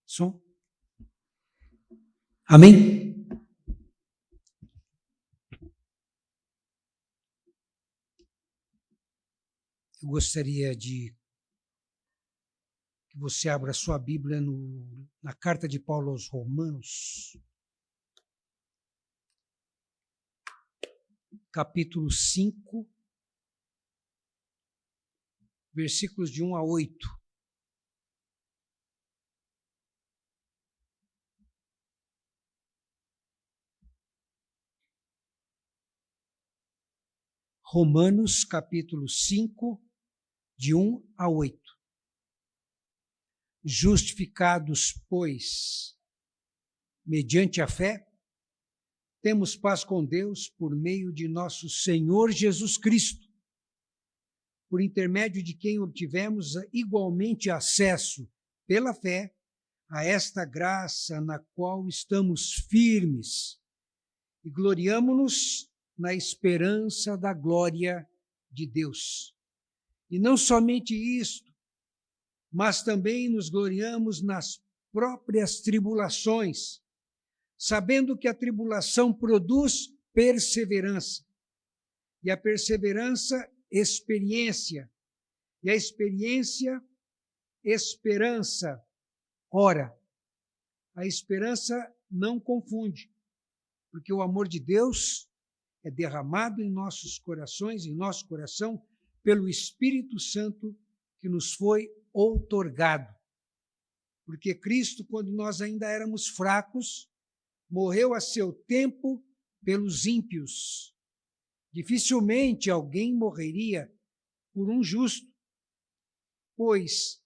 Som? Amém? Eu gostaria de que você abra sua Bíblia na carta de Paulo aos Romanos, capítulo 5, versículos de 1 a 8. Romanos, capítulo 5, de 1 a 8. Justificados, pois, mediante a fé, temos paz com Deus por meio de nosso Senhor Jesus Cristo, por intermédio de quem obtivemos igualmente acesso, pela fé, a esta graça na qual estamos firmes e gloriamo-nos na esperança da glória de Deus. E não somente isto, mas também nos gloriamos nas próprias tribulações, sabendo que a tribulação produz perseverança, e a perseverança, experiência, e a experiência, esperança. Ora, a esperança não confunde, porque o amor de Deus é derramado em nossos corações, em nosso coração, pelo Espírito Santo que nos foi outorgado. Porque Cristo, quando nós ainda éramos fracos, morreu a seu tempo pelos ímpios. Dificilmente alguém morreria por um justo, pois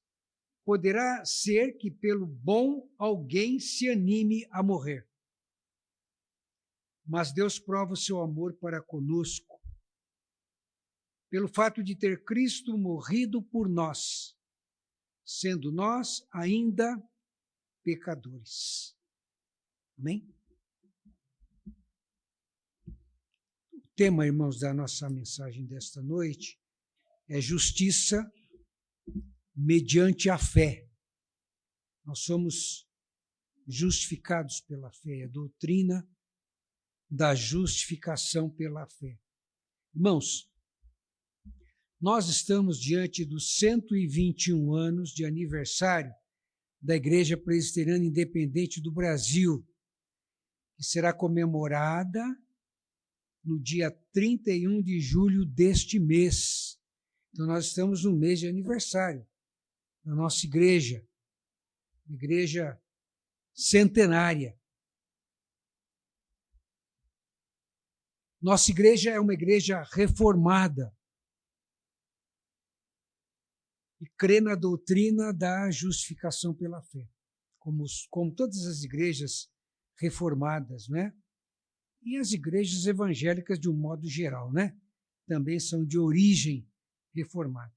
poderá ser que pelo bom alguém se anime a morrer. Mas Deus prova o seu amor para conosco, pelo fato de ter Cristo morrido por nós, sendo nós ainda pecadores. Amém? O tema, irmãos, da nossa mensagem desta noite é justiça mediante a fé. Nós somos justificados pela fé, a doutrina da justificação pela fé. Irmãos, nós estamos diante dos 121 anos de aniversário da Igreja Presbiteriana Independente do Brasil, que será comemorada no dia 31 de julho deste mês. Então, nós estamos no mês de aniversário da nossa igreja, igreja centenária. Nossa igreja é uma igreja reformada e crê na doutrina da justificação pela fé, como todas as igrejas reformadas, né? E as igrejas evangélicas de um modo geral, né? Também são de origem reformada.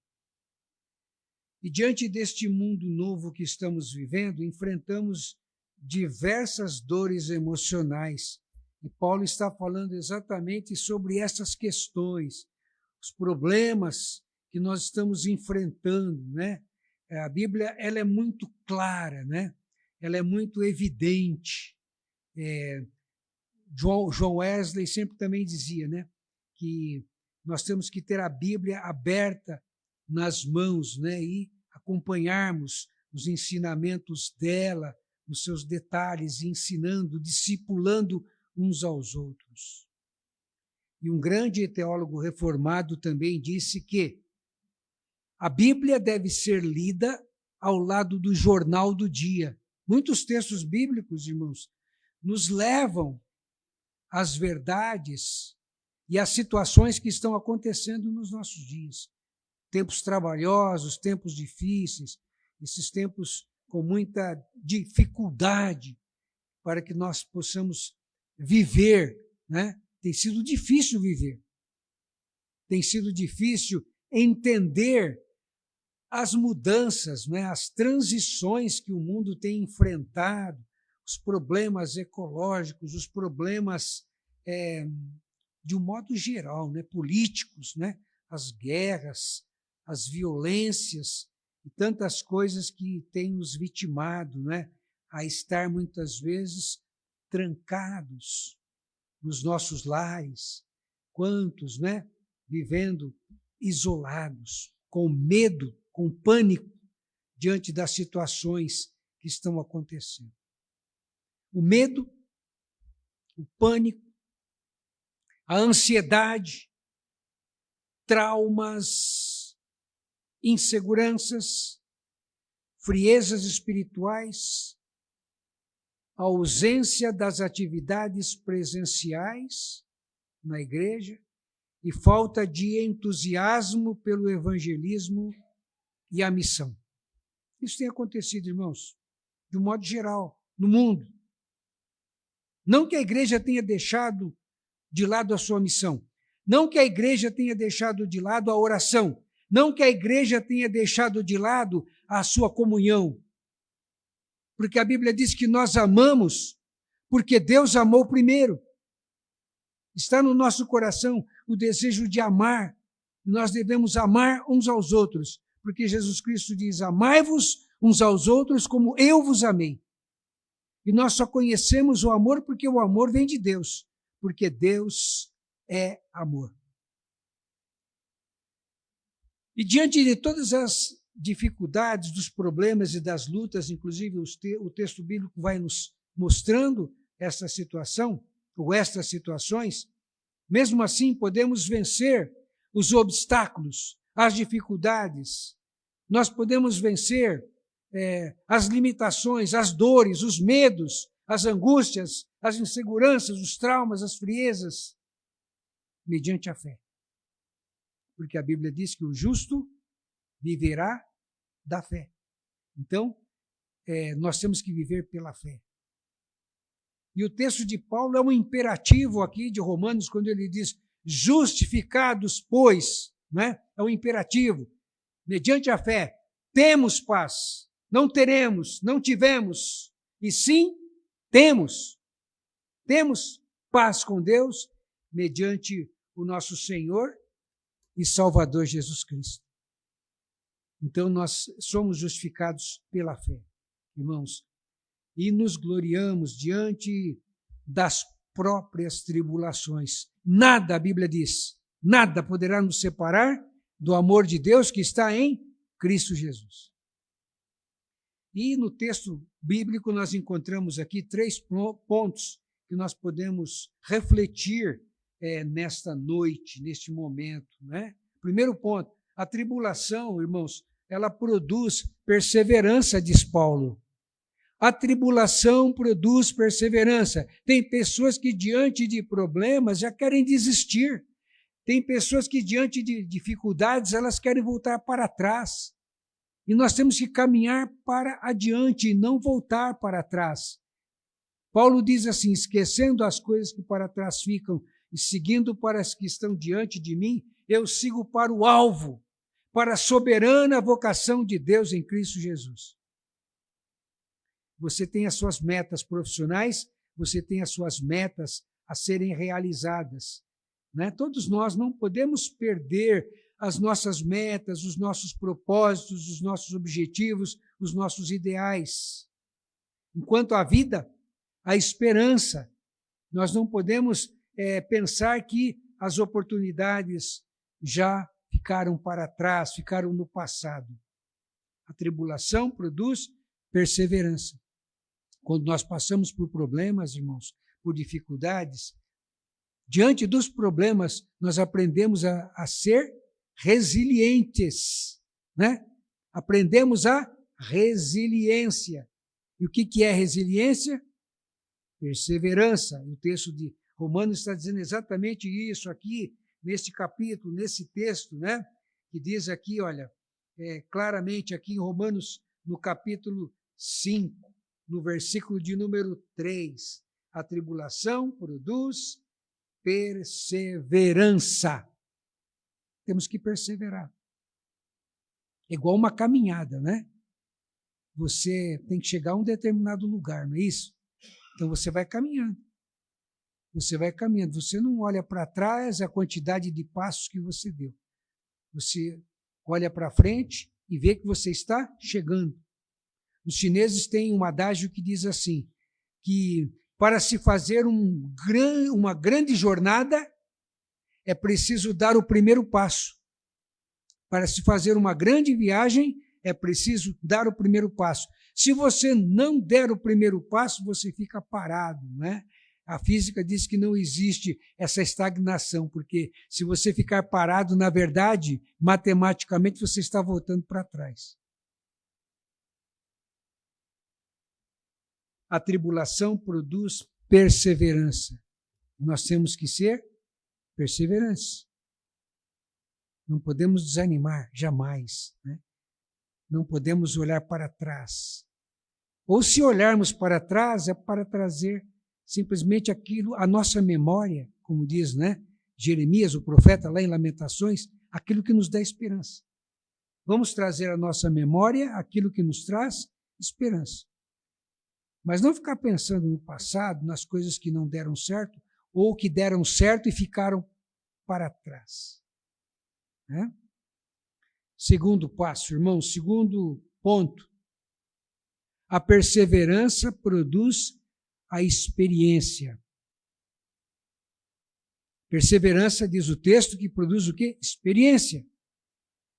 E diante deste mundo novo que estamos vivendo, enfrentamos diversas dores emocionais. E Paulo está falando exatamente sobre essas questões, os problemas que nós estamos enfrentando, né? A Bíblia, ela é muito clara, né? Ela é muito evidente. John Wesley sempre também dizia, né, que nós temos que ter a Bíblia aberta nas mãos, né, e acompanharmos os ensinamentos dela, os seus detalhes, ensinando, discipulando uns aos outros. E um grande teólogo reformado também disse que a Bíblia deve ser lida ao lado do jornal do dia. Muitos textos bíblicos, irmãos, nos levam às verdades e às situações que estão acontecendo nos nossos dias. Tempos trabalhosos, tempos difíceis, esses tempos com muita dificuldade para que nós possamos viver, né? Tem sido difícil viver. Tem sido difícil entender as mudanças, né? As transições que o mundo tem enfrentado, os problemas ecológicos, os problemas de um modo geral, né? Políticos, né? As guerras, as violências e tantas coisas que têm nos vitimado, né? a estar muitas vezes trancados nos nossos lares. Quantos, né? Vivendo isolados, com medo, com pânico, diante das situações que estão acontecendo. O medo, o pânico, a ansiedade, traumas, inseguranças, friezas espirituais, a ausência das atividades presenciais na igreja e falta de entusiasmo pelo evangelismo e a missão. Isso tem acontecido, irmãos, de um modo geral, no mundo. Não que a igreja tenha deixado de lado a sua missão, não que a igreja tenha deixado de lado a oração, não que a igreja tenha deixado de lado a sua comunhão, porque a Bíblia diz que nós amamos porque Deus amou primeiro. Está no nosso coração o desejo de amar. Nós devemos amar uns aos outros, porque Jesus Cristo diz: amai-vos uns aos outros como eu vos amei. E nós só conhecemos o amor porque o amor vem de Deus, porque Deus é amor. E diante de todas as dificuldades, dos problemas e das lutas, inclusive o texto bíblico vai nos mostrando essa situação, ou estas situações, mesmo assim podemos vencer os obstáculos, as dificuldades, nós podemos vencer as limitações, as dores, os medos, as angústias, as inseguranças, os traumas, as friezas, mediante a fé. Porque a Bíblia diz que o justo viverá da fé. Então, nós temos que viver pela fé. E o texto de Paulo é um imperativo aqui de Romanos, quando ele diz, justificados, pois, né? É um imperativo. Mediante a fé, temos paz. Não teremos, não tivemos, e sim, temos. Temos paz com Deus, mediante o nosso Senhor e Salvador Jesus Cristo. Então, nós somos justificados pela fé, irmãos, e nos gloriamos diante das próprias tribulações. Nada, a Bíblia diz, nada poderá nos separar do amor de Deus que está em Cristo Jesus. E no texto bíblico nós encontramos aqui 3 pontos que nós podemos refletir nesta noite, neste momento, né? Primeiro ponto, a tribulação, irmãos, ela produz perseverança, diz Paulo. A tribulação produz perseverança. Tem pessoas que diante de problemas já querem desistir. Tem pessoas que diante de dificuldades elas querem voltar para trás. E nós temos que caminhar para adiante e não voltar para trás. Paulo diz assim, esquecendo as coisas que para trás ficam e seguindo para as que estão diante de mim, eu sigo para o alvo, para a soberana vocação de Deus em Cristo Jesus. Você tem as suas metas profissionais, você tem as suas metas a serem realizadas, né? Todos nós não podemos perder as nossas metas, os nossos propósitos, os nossos objetivos, os nossos ideais. Enquanto há vida, há esperança. Nós não podemos pensar que as oportunidades já ficaram para trás, ficaram no passado. A tribulação produz perseverança. Quando nós passamos por problemas, irmãos, por dificuldades, diante dos problemas, nós aprendemos a ser resilientes, né? Aprendemos a resiliência. E o que é resiliência? Perseverança. O texto de Romanos está dizendo exatamente isso aqui, neste capítulo, nesse texto, né? Que diz aqui, olha, claramente aqui em Romanos, no capítulo 5, no versículo de número 3, a tribulação produz perseverança. Temos que perseverar. É igual uma caminhada, né? Você tem que chegar a um determinado lugar, não é isso? Então você vai caminhando. Você vai caminhando. Você não olha para trás a quantidade de passos que você deu. Você olha para frente e vê que você está chegando. Os chineses têm um adágio que diz assim, que para se fazer uma grande jornada, é preciso dar o primeiro passo. Para se fazer uma grande viagem, é preciso dar o primeiro passo. Se você não der o primeiro passo, você fica parado, né? A física diz que não existe essa estagnação, porque se você ficar parado, na verdade, matematicamente você está voltando para trás. A tribulação produz perseverança. Nós temos que ser perseverantes. Não podemos desanimar, jamais, né? Não podemos olhar para trás. Ou se olharmos para trás, é para trazer simplesmente aquilo, a nossa memória, como diz, né, Jeremias, o profeta, lá em Lamentações, aquilo que nos dá esperança. Vamos trazer à nossa memória aquilo que nos traz esperança. Mas não ficar pensando no passado, nas coisas que não deram certo, ou que deram certo e ficaram para trás. Né? Segundo passo, irmão, segundo ponto. A perseverança produz a experiência. Perseverança, diz o texto, que produz o quê? Experiência.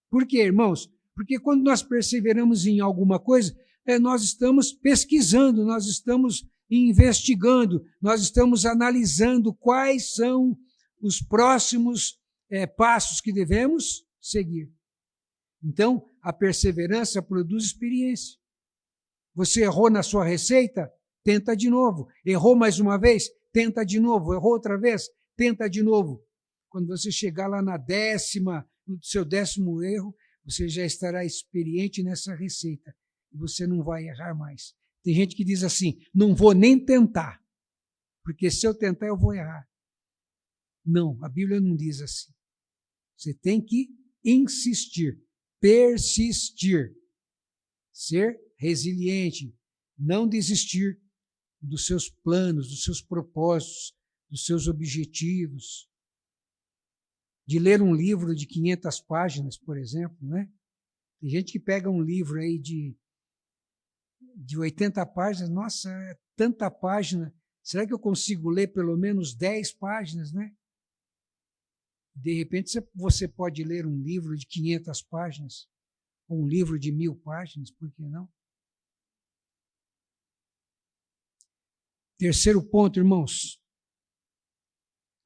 Por quê, irmãos? Porque quando nós perseveramos em alguma coisa, nós estamos pesquisando, nós estamos investigando, nós estamos analisando quais são os próximos passos que devemos seguir. Então, a perseverança produz experiência. Você errou na sua receita? Tenta de novo. Errou mais uma vez? Tenta de novo. Errou outra vez? Tenta de novo. Quando você chegar lá no seu 10º erro, você já estará experiente nessa receita. E você não vai errar mais. Tem gente que diz assim, não vou nem tentar, porque se eu tentar eu vou errar. Não, a Bíblia não diz assim. Você tem que insistir, persistir, ser resiliente, não desistir dos seus planos, dos seus propósitos, dos seus objetivos, de ler um livro de 500 páginas, por exemplo, né? Tem gente que pega um livro aí de 80 páginas, nossa, é tanta página, será que eu consigo ler pelo menos 10 páginas, né? De repente você pode ler um livro de 500 páginas, ou um livro de 1000 páginas, por que não? Terceiro ponto, irmãos.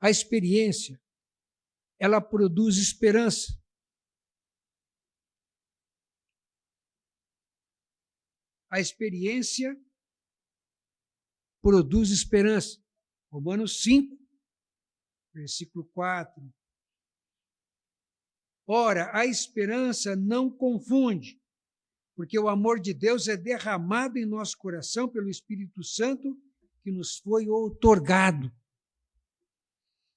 A experiência, ela produz esperança. A experiência produz esperança. Romanos 5, versículo 4. Ora, a esperança não confunde, porque o amor de Deus é derramado em nosso coração pelo Espírito Santo que nos foi outorgado.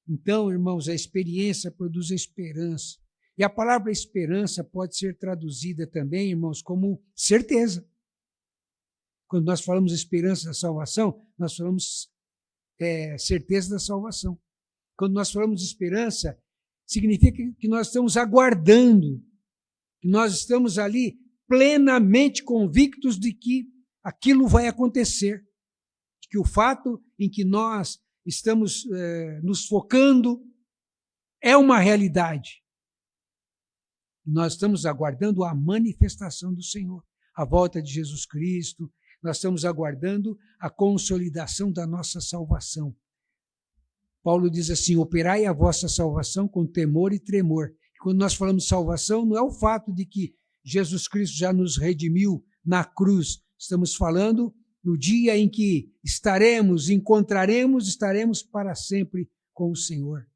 Então, irmãos, a experiência produz a esperança. E a palavra esperança pode ser traduzida também, irmãos, como certeza. Quando nós falamos esperança da salvação, nós falamos certeza da salvação. Quando nós falamos esperança, significa que nós estamos aguardando, que nós estamos ali plenamente convictos de que aquilo vai acontecer, que o fato em que nós estamos nos focando é uma realidade. Nós estamos aguardando a manifestação do Senhor, a volta de Jesus Cristo, nós estamos aguardando a consolidação da nossa salvação. Paulo diz assim, operai a vossa salvação com temor e tremor. Quando nós falamos de salvação, não é o fato de que Jesus Cristo já nos redimiu na cruz. Estamos falando no dia em que estaremos para sempre com o Senhor.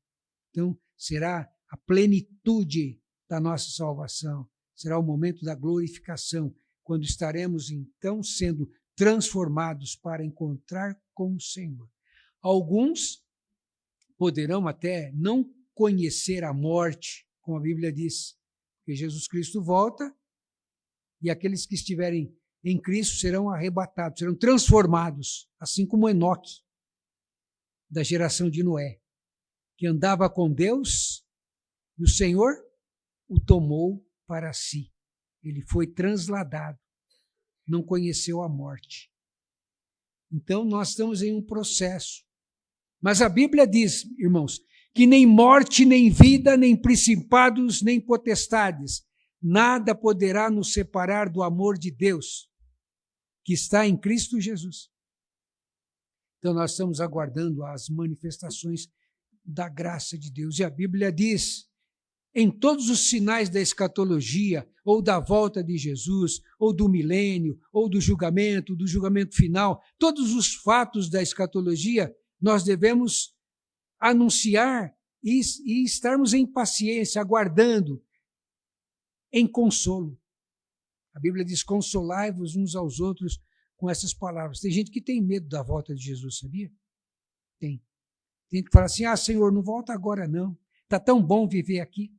Então, será a plenitude da nossa salvação. Será o momento da glorificação, quando estaremos, então, sendo transformados para encontrar com o Senhor. Alguns poderão até não conhecer a morte, como a Bíblia diz, porque Jesus Cristo volta e aqueles que estiverem em Cristo serão arrebatados, serão transformados, assim como Enoque, da geração de Noé, que andava com Deus e o Senhor o tomou para si. Ele foi transladado. não conheceu a morte. Então, nós estamos em um processo. Mas a Bíblia diz, irmãos, que nem morte, nem vida, nem principados, nem potestades, nada poderá nos separar do amor de Deus, que está em Cristo Jesus. Então, nós estamos aguardando as manifestações da graça de Deus. E a Bíblia diz, em todos os sinais da escatologia, ou da volta de Jesus, ou do milênio, ou do julgamento final, todos os fatos da escatologia, nós devemos anunciar e estarmos em paciência, aguardando, em consolo. A Bíblia diz, consolai-vos uns aos outros com essas palavras. Tem gente que tem medo da volta de Jesus, sabia? Tem. Tem gente que fala assim, Senhor, não volta agora não. Está tão bom viver aqui.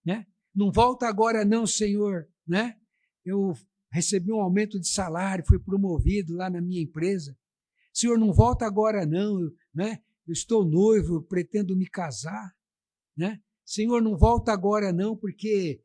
Né? Não volta agora não, Senhor. Né? Eu recebi um aumento de salário, fui promovido lá na minha empresa. Senhor, não volta agora não. Né? Eu estou noivo, eu pretendo me casar. Né? Senhor, não volta agora não, porque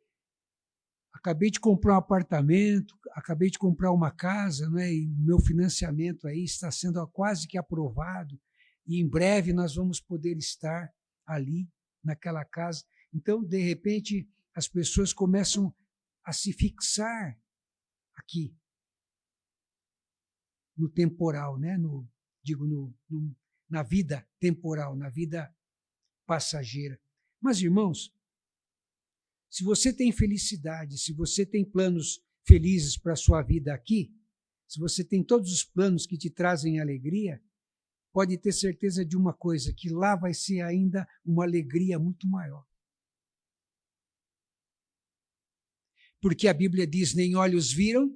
acabei de comprar um apartamento, acabei de comprar uma casa, né? E meu financiamento aí está sendo quase que aprovado, e em breve nós vamos poder estar ali, naquela casa. Então, de repente, as pessoas começam a se fixar aqui, no temporal, né? Na vida temporal, na vida passageira. Mas, irmãos, se você tem felicidade, se você tem planos felizes para a sua vida aqui, se você tem todos os planos que te trazem alegria, pode ter certeza de uma coisa, que lá vai ser ainda uma alegria muito maior. Porque a Bíblia diz, nem olhos viram,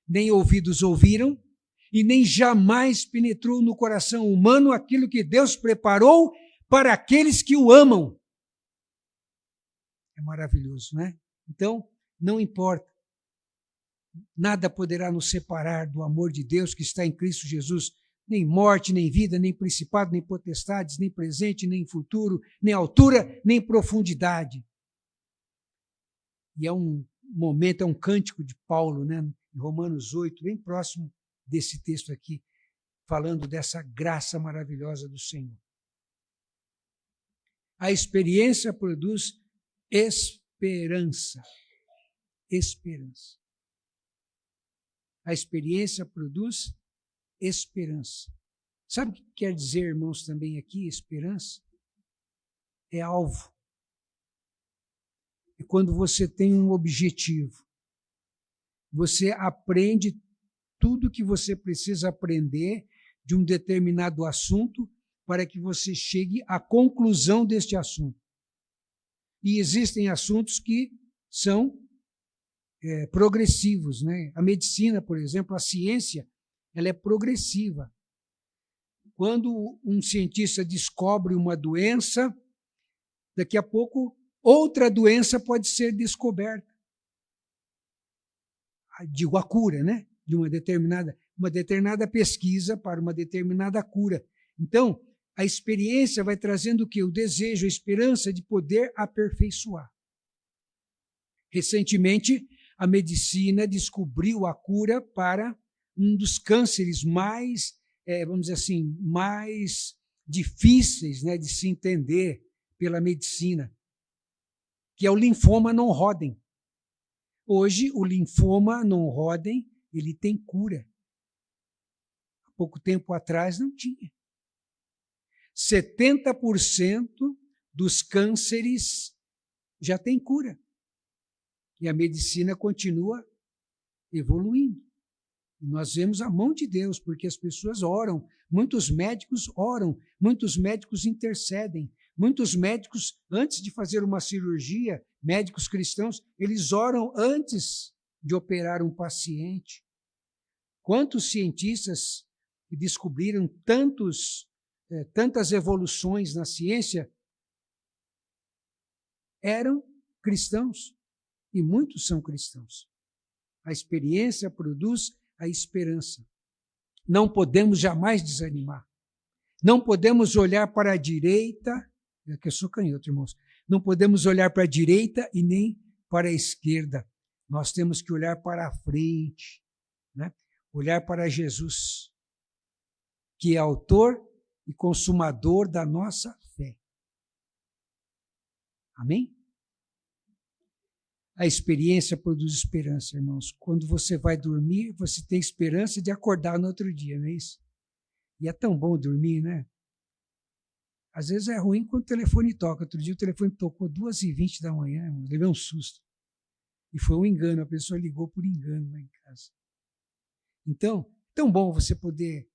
nem ouvidos ouviram, e nem jamais penetrou no coração humano aquilo que Deus preparou para aqueles que o amam. É maravilhoso, né? Então, não importa. Nada poderá nos separar do amor de Deus que está em Cristo Jesus. Nem morte, nem vida, nem principado, nem potestades, nem presente, nem futuro, nem altura, nem profundidade. E é um momento, é um cântico de Paulo, né? Em Romanos 8, bem próximo desse texto aqui, falando dessa graça maravilhosa do Senhor. A experiência produz esperança. Esperança. A experiência produz esperança. Sabe o que quer dizer, irmãos, também aqui, esperança? É alvo. É quando você tem um objetivo. Você aprende tudo que você precisa aprender de um determinado assunto para que você chegue à conclusão deste assunto. E existem assuntos que são progressivos, né? A medicina, por exemplo, a ciência, ela é progressiva. Quando um cientista descobre uma doença, daqui a pouco outra doença pode ser descoberta. Digo, a cura, né? De uma determinada pesquisa para uma determinada cura. Então, a experiência vai trazendo o quê? O desejo, a esperança de poder aperfeiçoar. Recentemente, a medicina descobriu a cura para um dos cânceres mais, vamos dizer assim, mais difíceis, né, de se entender pela medicina, que é o linfoma não-Hodgkin. Hoje, o linfoma não-Hodgkin, ele tem cura. Há pouco tempo atrás não tinha. 70% dos cânceres já tem cura. E a medicina continua evoluindo. E nós vemos a mão de Deus, porque as pessoas oram, muitos médicos oram, muitos médicos intercedem, muitos médicos, antes de fazer uma cirurgia, médicos cristãos, eles oram antes de operar um paciente. Quantos cientistas que descobriram tantas evoluções na ciência eram cristãos, e muitos são cristãos. A experiência produz a esperança. Não podemos jamais desanimar. Não podemos olhar para a direita, que eu sou canhoto, irmãos, não podemos olhar para a direita e nem para a esquerda. Nós temos que olhar para a frente, né? Olhar para Jesus, que é autor e consumador da nossa fé. Amém? A experiência produz esperança, irmãos. Quando você vai dormir, você tem esperança de acordar no outro dia, não é isso? E é tão bom dormir, né? Às vezes é ruim quando o telefone toca. Outro dia o telefone tocou 2h20 da manhã, irmão. Levei um susto. E foi um engano, a pessoa ligou por engano lá em casa. Então, tão bom você poder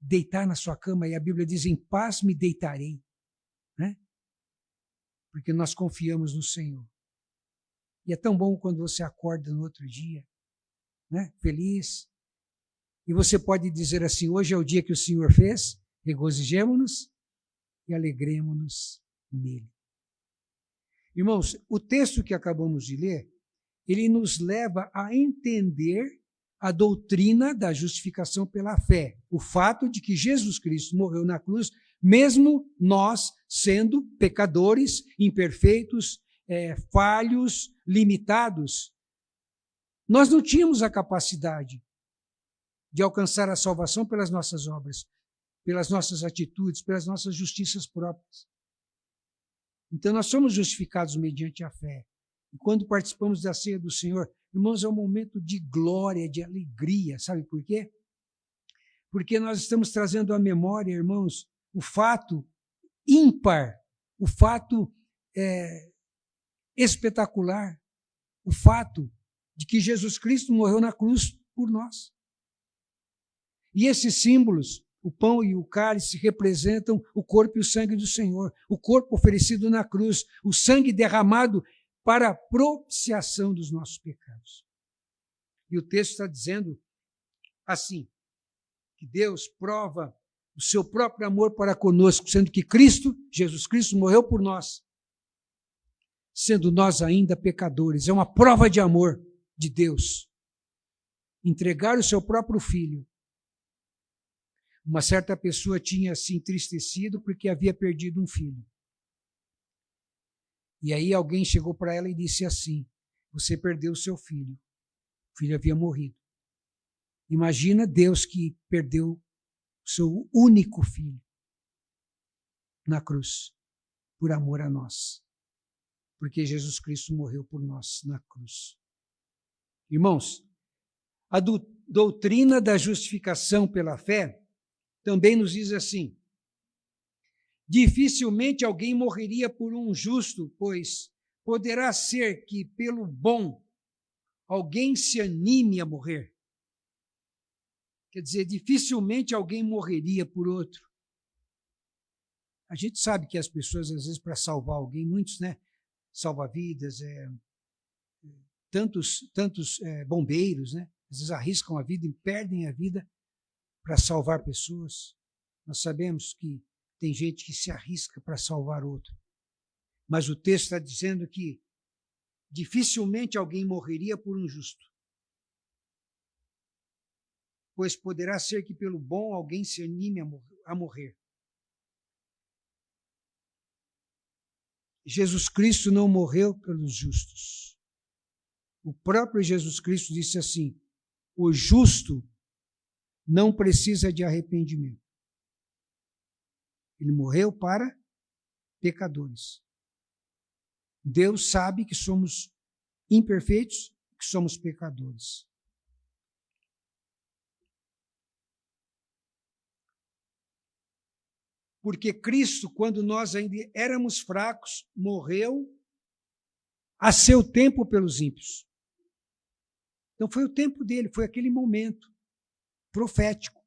deitar na sua cama, e a Bíblia diz, em paz me deitarei, né? Porque nós confiamos no Senhor. E é tão bom quando você acorda no outro dia, né? Feliz. E você pode dizer assim, hoje é o dia que o Senhor fez, regozijemo-nos e alegremo-nos nele. Irmãos, o texto que acabamos de ler, ele nos leva a entender a doutrina da justificação pela fé. O fato de que Jesus Cristo morreu na cruz, mesmo nós sendo pecadores, imperfeitos, falhos, limitados. Nós não tínhamos a capacidade de alcançar a salvação pelas nossas obras, pelas nossas atitudes, pelas nossas justiças próprias. Então, nós somos justificados mediante a fé. E quando participamos da ceia do Senhor, irmãos, é um momento de glória, de alegria. Sabe por quê? Porque nós estamos trazendo à memória, irmãos, o fato ímpar, o fato espetacular, o fato de que Jesus Cristo morreu na cruz por nós. E esses símbolos, o pão e o cálice, representam o corpo e o sangue do Senhor, o corpo oferecido na cruz, o sangue derramado para a propiciação dos nossos pecados. E o texto está dizendo assim, que Deus prova o seu próprio amor para conosco, sendo que Cristo, Jesus Cristo, morreu por nós, sendo nós ainda pecadores. É uma prova de amor de Deus. Entregar o seu próprio filho. Uma certa pessoa tinha se entristecido porque havia perdido um filho. E aí alguém chegou para ela e disse assim, você perdeu o seu filho. O filho havia morrido. Imagina Deus que perdeu o seu único filho na cruz, por amor a nós. Porque Jesus Cristo morreu por nós na cruz. Irmãos, a doutrina da justificação pela fé também nos diz assim, dificilmente alguém morreria por um justo, pois poderá ser que pelo bom alguém se anime a morrer. Quer dizer, dificilmente alguém morreria por outro. A gente sabe que as pessoas, às vezes, para salvar alguém, muitos, né, salva-vidas, tantos bombeiros, né, às vezes arriscam a vida e perdem a vida para salvar pessoas. Nós sabemos que tem gente que se arrisca para salvar outro. Mas o texto está dizendo que dificilmente alguém morreria por um justo. Pois poderá ser que pelo bom alguém se anime a morrer. Jesus Cristo não morreu pelos justos. O próprio Jesus Cristo disse assim, o justo não precisa de arrependimento. Ele morreu para pecadores. Deus sabe que somos imperfeitos, que somos pecadores. Porque Cristo, quando nós ainda éramos fracos, morreu a seu tempo pelos ímpios. Então foi o tempo dele, foi aquele momento profético.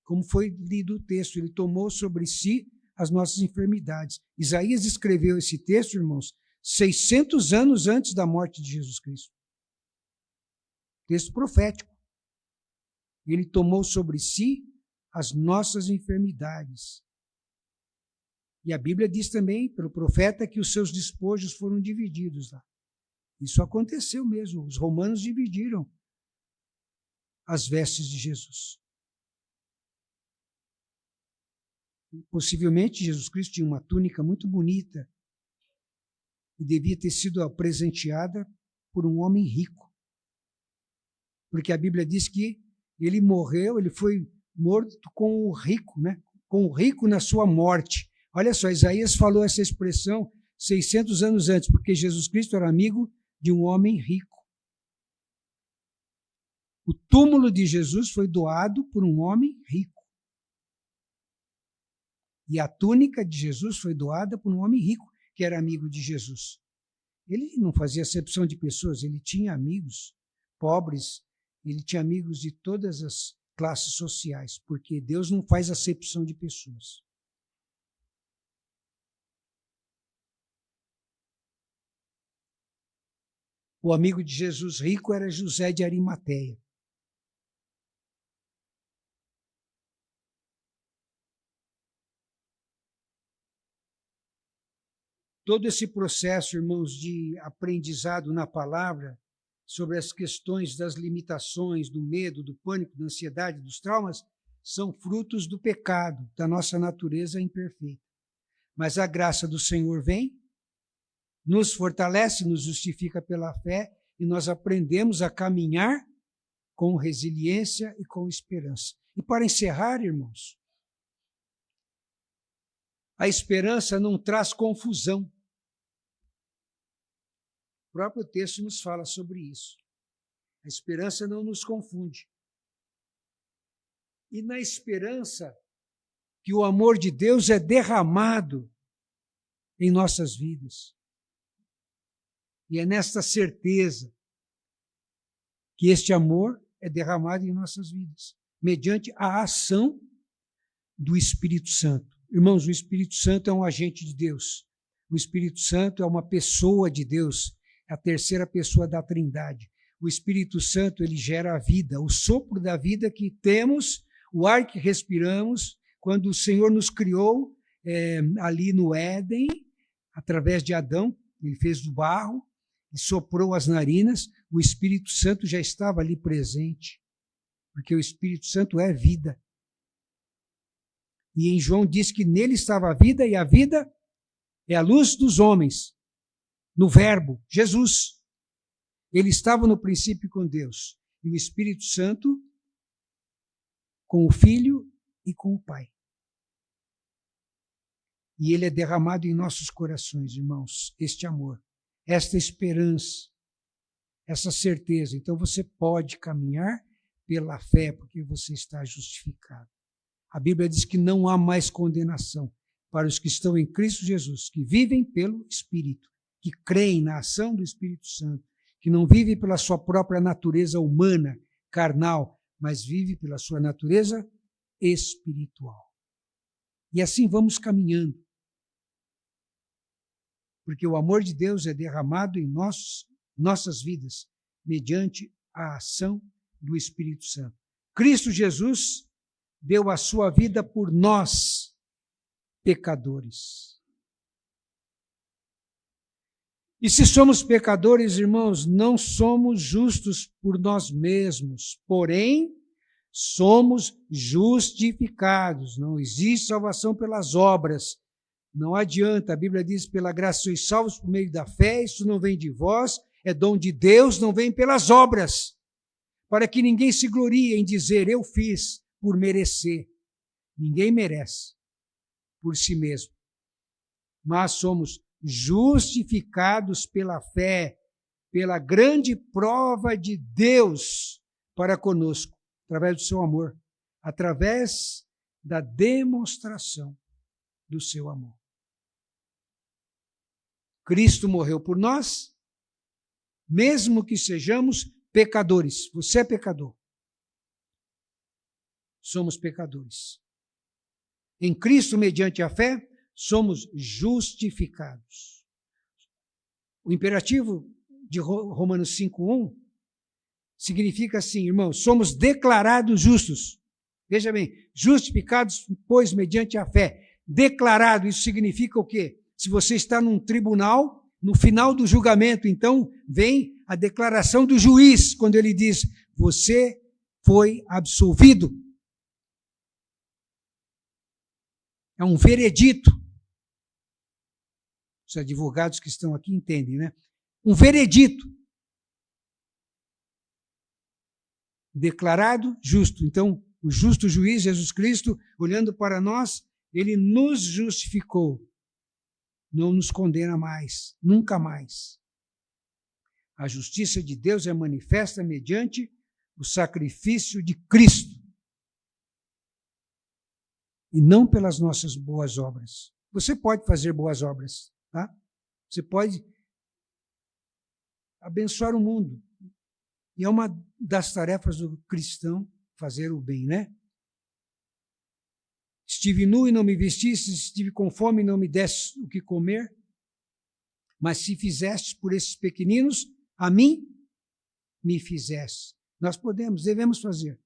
Como foi lido o texto, ele tomou sobre si as nossas enfermidades. Isaías escreveu esse texto, irmãos, 600 anos antes da morte de Jesus Cristo. Texto profético. Ele tomou sobre si as nossas enfermidades. E a Bíblia diz também, pelo profeta, que os seus despojos foram divididos lá. Isso aconteceu mesmo. Os romanos dividiram as vestes de Jesus. Possivelmente, Jesus Cristo tinha uma túnica muito bonita e devia ter sido presenteada por um homem rico. porque a Bíblia diz que ele morreu, ele foi morto com o rico, né? Com o rico na sua morte. Olha só, Isaías falou essa expressão 600 anos antes, porque Jesus Cristo era amigo de um homem rico. O túmulo de Jesus foi doado por um homem rico. E a túnica de Jesus foi doada por um homem rico, que era amigo de Jesus. Ele não fazia acepção de pessoas, ele tinha amigos pobres, ele tinha amigos de todas as classes sociais, porque Deus não faz acepção de pessoas. O amigo de Jesus rico era José de Arimateia. Todo esse processo, irmãos, de aprendizado na palavra, sobre as questões das limitações, do medo, do pânico, da ansiedade, dos traumas, são frutos do pecado, da nossa natureza imperfeita. Mas a graça do Senhor vem, nos fortalece, nos justifica pela fé, e nós aprendemos a caminhar com resiliência e com esperança. E para encerrar, irmãos, a esperança não traz confusão. O próprio texto nos fala sobre isso. A esperança não nos confunde. E na esperança que o amor de Deus é derramado em nossas vidas. E é nesta certeza que este amor é derramado em nossas vidas, mediante a ação do Espírito Santo. Irmãos, o Espírito Santo é um agente de Deus. O Espírito Santo é uma pessoa de Deus, é a terceira pessoa da Trindade. O Espírito Santo, ele gera a vida, o sopro da vida que temos, o ar que respiramos, quando o Senhor nos criou ali no Éden, através de Adão, ele fez do barro e soprou as narinas, o Espírito Santo já estava ali presente, porque o Espírito Santo é vida. E em João diz que nele estava a vida, e a vida é a luz dos homens, no Verbo, Jesus. Ele estava no princípio com Deus, e o Espírito Santo com o Filho e com o Pai. E ele é derramado em nossos corações, irmãos, este amor, esta esperança, essa certeza. Então você pode caminhar pela fé, porque você está justificado. A Bíblia diz que não há mais condenação para os que estão em Cristo Jesus, que vivem pelo Espírito, que creem na ação do Espírito Santo, que não vive pela sua própria natureza humana, carnal, mas vive pela sua natureza espiritual. E assim vamos caminhando. Porque o amor de Deus é derramado em nossas vidas, mediante a ação do Espírito Santo. Cristo Jesus deu a sua vida por nós, pecadores. E se somos pecadores, irmãos, não somos justos por nós mesmos, porém, somos justificados. Não existe salvação pelas obras. Não adianta, a Bíblia diz, pela graça sois salvos por meio da fé, isso não vem de vós, é dom de Deus, não vem pelas obras, para que ninguém se glorie em dizer, eu fiz por merecer. Ninguém merece por si mesmo, mas somos justificados pela fé, pela grande prova de Deus para conosco, através do seu amor, através da demonstração do seu amor. Cristo morreu por nós, mesmo que sejamos pecadores. Você é pecador. Somos pecadores. Em Cristo, mediante a fé, somos justificados. O imperativo de Romanos 5:1 significa assim, irmãos, somos declarados justos. Veja bem, justificados, pois, mediante a fé. Declarado, isso significa o quê? Se você está num tribunal, no final do julgamento, então, vem a declaração do juiz, quando ele diz, você foi absolvido. É um veredito. Os advogados que estão aqui entendem, né? Um veredito. declarado justo. Então, o justo juiz, Jesus Cristo, olhando para nós, ele nos justificou. Não nos condena mais, nunca mais. A justiça de Deus é manifesta mediante o sacrifício de Cristo. E não pelas nossas boas obras. Você pode fazer boas obras, tá? Você pode abençoar o mundo. E é uma das tarefas do cristão fazer o bem, né? Estive nu e não me vestiste, estive com fome e não me deste o que comer. Mas se fizeste por esses pequeninos, a mim me fizeste. Nós podemos, devemos fazer,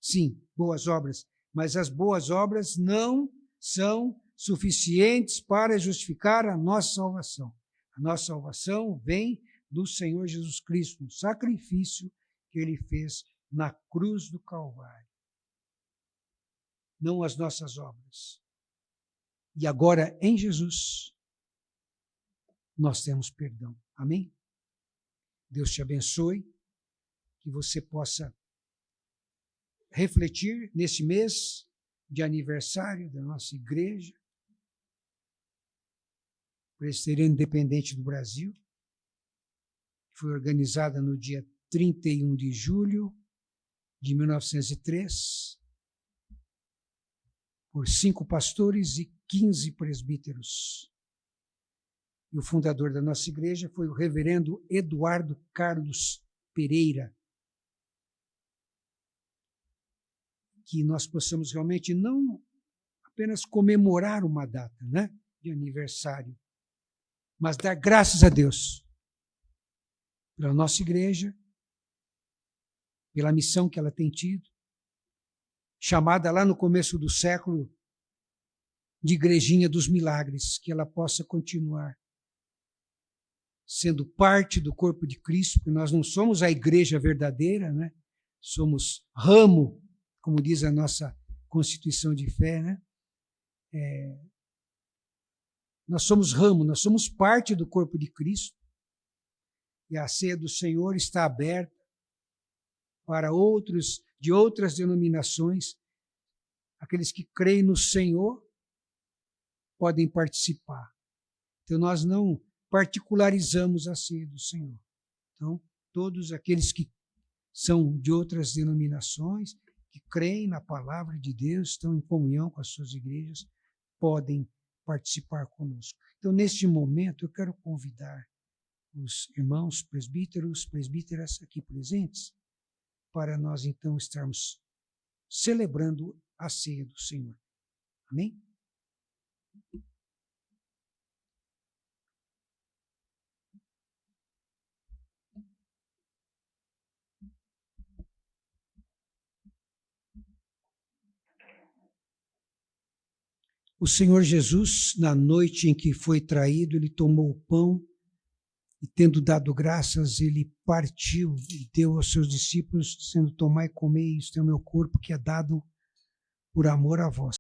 sim, boas obras. Mas as boas obras não são suficientes para justificar a nossa salvação. A nossa salvação vem do Senhor Jesus Cristo, no sacrifício que Ele fez na cruz do Calvário. Não as nossas obras. E agora, em Jesus, nós temos perdão. Amém? Deus te abençoe, que você possa refletir nesse mês de aniversário da nossa igreja, Presbiteriana Independente do Brasil, que foi organizada no dia 31 de julho de 1903, por 5 pastores e 15 presbíteros. E o fundador da nossa igreja foi o reverendo Eduardo Carlos Pereira. Que nós possamos realmente não apenas comemorar uma data, né, de aniversário, mas dar graças a Deus pela nossa igreja, pela missão que ela tem tido, chamada lá no começo do século de Igrejinha dos Milagres, que ela possa continuar sendo parte do corpo de Cristo, porque nós não somos a igreja verdadeira, né? Somos ramo, como diz a nossa Constituição de Fé, né? Nós somos ramo, nós somos parte do corpo de Cristo. E a ceia do Senhor está aberta para outros, de outras denominações. Aqueles que creem no Senhor podem participar. Então, nós não particularizamos a ceia do Senhor. Então, todos aqueles que são de outras denominações, que creem na palavra de Deus, estão em comunhão com as suas igrejas, podem participar conosco. Então, neste momento, eu quero convidar os irmãos presbíteros, presbíteras aqui presentes, para nós, então, estarmos celebrando a ceia do Senhor. Amém? O Senhor Jesus, na noite em que foi traído, ele tomou o pão e, tendo dado graças, ele partiu e deu aos seus discípulos, dizendo: tomai e comei, isto é o meu corpo que é dado por amor a vós.